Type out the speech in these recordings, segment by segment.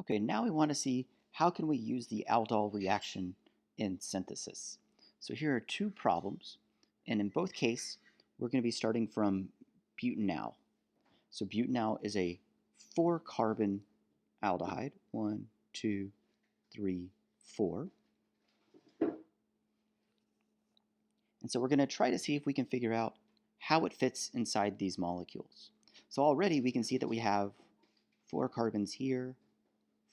Okay, now we want to see how can we use the Aldol reaction in synthesis. So here are two problems, and in both cases, we're going to be starting from butanal. So butanal is a 4-carbon aldehyde. 1, 2, 3, 4. And so we're going to try to see if we can figure out how it fits inside these molecules. So already we can see that we have 4 carbons here,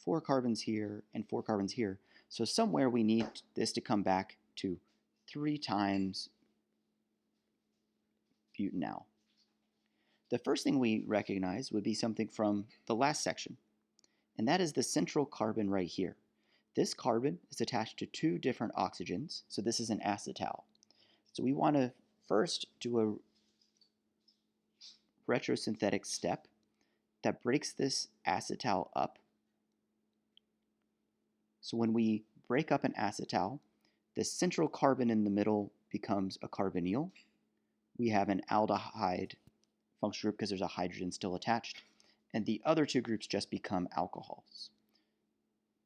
4 carbons here, and 4 carbons here. So somewhere we need this to come back to 3 times butanal. The first thing we recognize would be something from the last section, and that is the central carbon right here. This carbon is attached to 2 different oxygens, so this is an acetal. So we want to first do a retrosynthetic step that breaks this acetal up. So when we break up an acetal, the central carbon in the middle becomes a carbonyl. We have an aldehyde functional group because there's a hydrogen still attached, and the other 2 groups just become alcohols.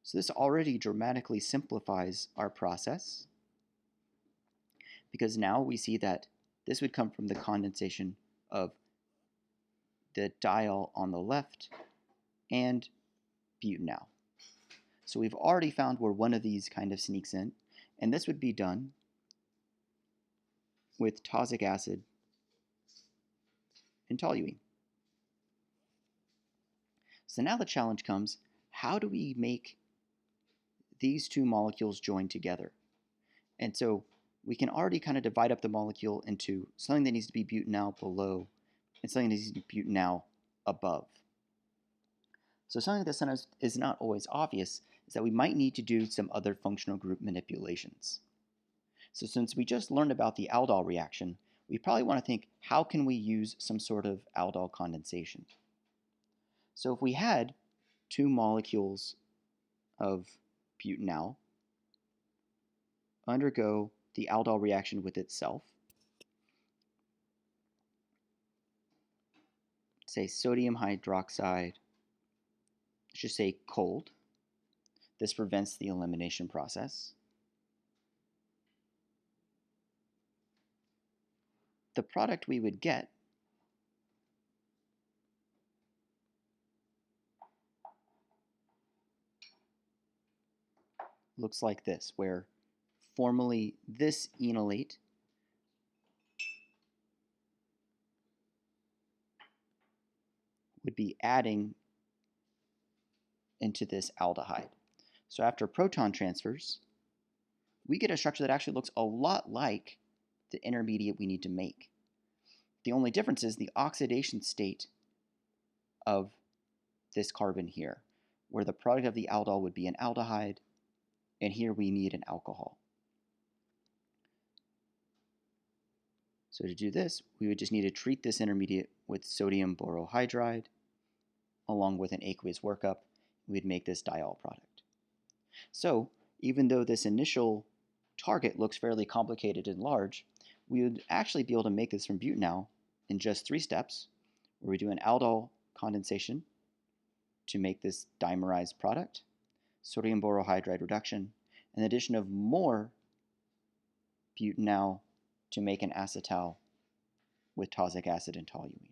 So this already dramatically simplifies our process because now we see that this would come from the condensation of the diol on the left and butanal. So we've already found where one of these kind of sneaks in, and this would be done with tosic acid and toluene. So now the challenge comes, how do we make these 2 molecules join together? And so we can already kind of divide up the molecule into something that needs to be butanal below and something that needs to be butanal above. So something that sometimes is not always obvious is that we might need to do some other functional group manipulations. So since we just learned about the Aldol reaction, we probably want to think, how can we use some sort of Aldol condensation? So if we had 2 molecules of butanal undergo the Aldol reaction with itself, say sodium hydroxide, let's just say cold. This prevents the elimination process. The product we would get looks like this, where formally this enolate would be adding into this aldehyde. So after proton transfers, we get a structure that actually looks a lot like the intermediate we need to make. The only difference is the oxidation state of this carbon here, where the product of the aldol would be an aldehyde, and here we need an alcohol. So to do this, we would just need to treat this intermediate with sodium borohydride along with an aqueous workup. We'd make this diol product. So even though this initial target looks fairly complicated and large, we would actually be able to make this from butanal in just 3 steps, where we do an aldol condensation to make this dimerized product, sodium borohydride reduction, and the addition of more butanal to make an acetal with tosic acid and toluene.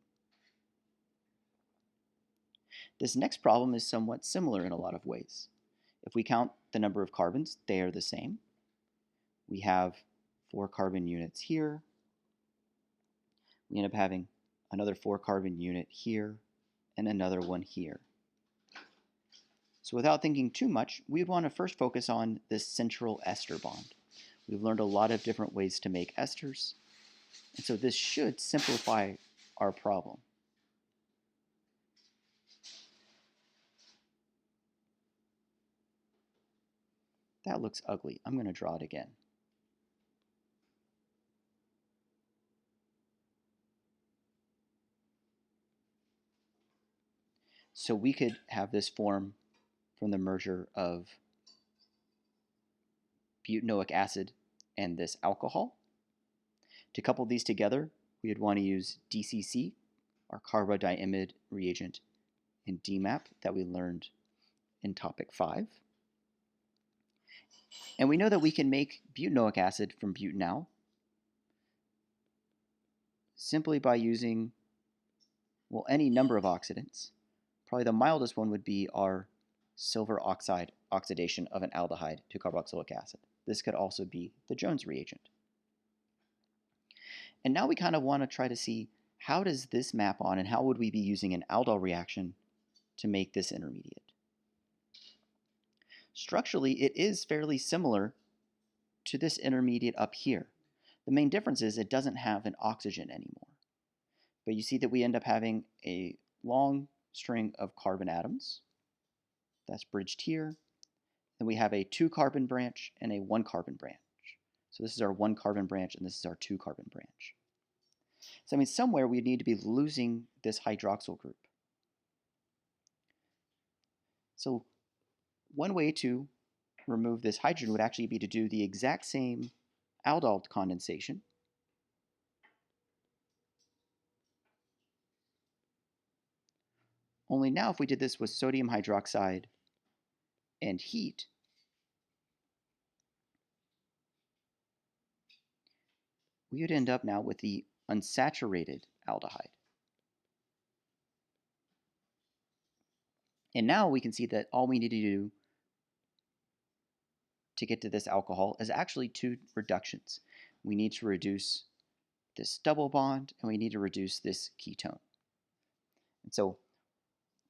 This next problem is somewhat similar in a lot of ways. If we count the number of carbons, they are the same. We have 4 carbon units here. We end up having another 4 carbon unit here and another one here. So without thinking too much, we want to first focus on this central ester bond. We've learned a lot of different ways to make esters, and so this should simplify our problem. That looks ugly. I'm going to draw it again. So we could have this form from the merger of butanoic acid and this alcohol. To couple these together, we would want to use DCC, our carbodiimide reagent, and DMAP that we learned in topic 5. And we know that we can make butanoic acid from butanal simply by using, well, any number of oxidants. Probably the mildest one would be our silver oxide oxidation of an aldehyde to carboxylic acid. This could also be the Jones reagent. And now we kind of want to try to see how does this map on and how would we be using an Aldol reaction to make this intermediate. Structurally, it is fairly similar to this intermediate up here. The main difference is it doesn't have an oxygen anymore. But you see that we end up having a long string of carbon atoms. That's bridged here. Then we have a 2-carbon branch and a 1-carbon branch. So this is our 1-carbon branch and this is our 2-carbon branch. So I mean, somewhere we need to be losing this hydroxyl group. So one way to remove this hydrogen would actually be to do the exact same aldol condensation. Only now if we did this with sodium hydroxide and heat, we would end up now with the unsaturated aldehyde. And now we can see that all we need to do to get to this alcohol is actually 2 reductions. We need to reduce this double bond and we need to reduce this ketone. And so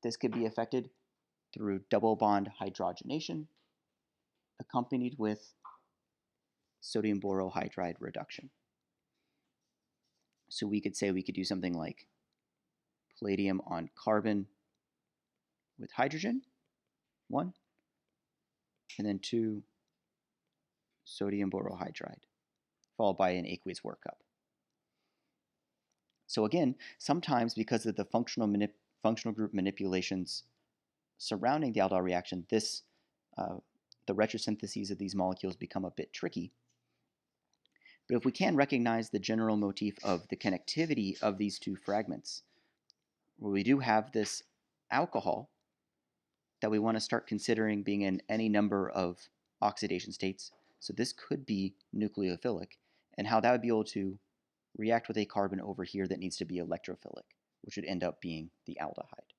this could be affected through double bond hydrogenation accompanied with sodium borohydride reduction. So we could say we could do something like palladium on carbon with hydrogen, 1, and then 2 sodium borohydride, followed by an aqueous workup. So again, sometimes because of the functional group manipulations surrounding the aldol reaction, the retrosyntheses of these molecules become a bit tricky. But if we can recognize the general motif of the connectivity of these 2 fragments, where we do have this alcohol that we want to start considering being in any number of oxidation states, so this could be nucleophilic, and how that would be able to react with a carbon over here that needs to be electrophilic, which would end up being the aldehyde.